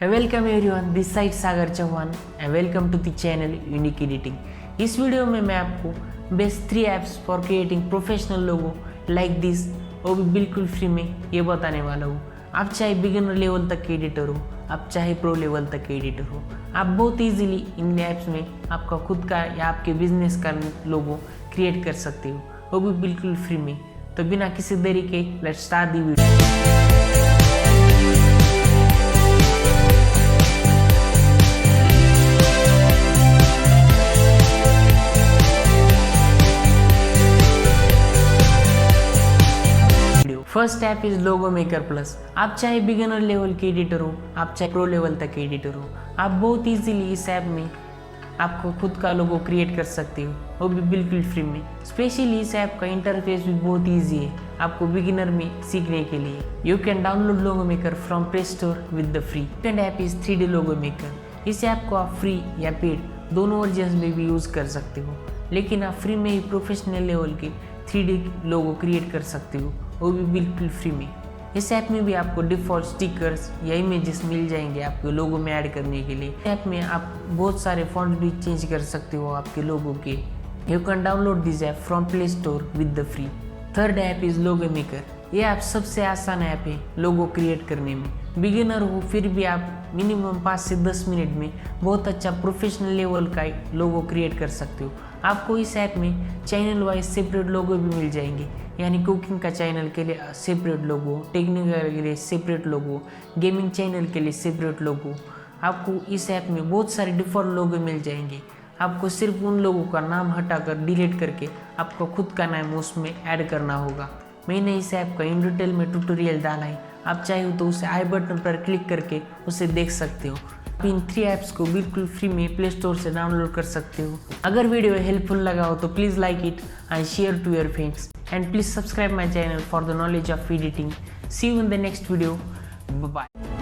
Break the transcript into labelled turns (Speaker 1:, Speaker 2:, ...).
Speaker 1: Welcome everyone, this side Sagar Chauhan and welcome to the channel unique editing. इस video में मैं आपको best 3 apps for creating professional logo like this वो भी बिल्कुल फ्री में ये बताने वाला हूँ। आप चाहे बिगिनर लेवल तक के एडिटर हो, आप चाहे प्रो लेवल तक के एडिटर हो, आप बहुत ईजिली इन ऐप्स में आपका खुद का या आपके बिजनेस का लोगो क्रिएट कर सकते हो, वो भी बिल्कुल फ्री में। तो बिना किसी देरी के let's start the video. First app is logo maker plus. आप चाहे बिगिनर लेवल के एडिटर हो, आप चाहे प्रो लेवल तक के एडिटर हो, आप बहुत इजीली इस ऐप में आपको खुद का लोगो क्रिएट कर सकते हो, वो भी बिल्कुल फ्री में। स्पेशली इस ऐप का इंटरफेस भी बहुत इजी है आपको बिगिनर में सीखने के लिए। You can download logo maker from play store with the free. Second app is 3D logo maker. इस ऐप को आप फ्री या पेड दोनों वर्जन में भी यूज़ कर सकते हो, लेकिन आप फ्री में ही प्रोफेशनल लेवल के 3D लोगो क्रिएट कर सकते हो, वो भी बिल्कुल फ्री में। इस ऐप में भी आपको डिफ़ॉल्ट स्टिकर्स या इमेजेस मिल जाएंगे आपके लोगो में ऐड करने के लिए। ऐप में आप बहुत सारे फॉन्ट भी चेंज कर सकते हो आपके लोगो के। You can download this app from play store with the free. Third app is logo maker. ये ऐप सबसे आसान ऐप है लोगो क्रिएट करने में। बिगिनर हो फिर भी आप मिनिमम 5 से 10 मिनट में बहुत अच्छा प्रोफेशनल लेवल का लोगो क्रिएट कर सकते हो। आपको इस ऐप में चैनल वाइज सेपरेट लोगो भी मिल जाएंगे, यानी कुकिंग का चैनल के लिए सेपरेट लोगो, टेक्निकल के लिए सेपरेट लोगो, गेमिंग चैनल के लिए सेपरेट लोगो। आपको इस ऐप में बहुत सारे डिफ़ॉल्ट लोगो मिल जाएंगे। आपको सिर्फ उन लोगों का नाम हटाकर डिलीट करके आपको खुद का नाम उसमें ऐड करना होगा। मैंने इस ऐप का इन डिटेल में ट्यूटोरियल डाला है, आप चाहे तो उसे आई बटन पर क्लिक करके उसे देख सकते हो। आप इन 3 ऐप्स को बिल्कुल फ्री में प्ले स्टोर से डाउनलोड कर सकते हो। अगर वीडियो हेल्पफुल लगा हो तो please like it and share to your friends and please subscribe my channel for the knowledge of editing. See you in the next video. Bye bye.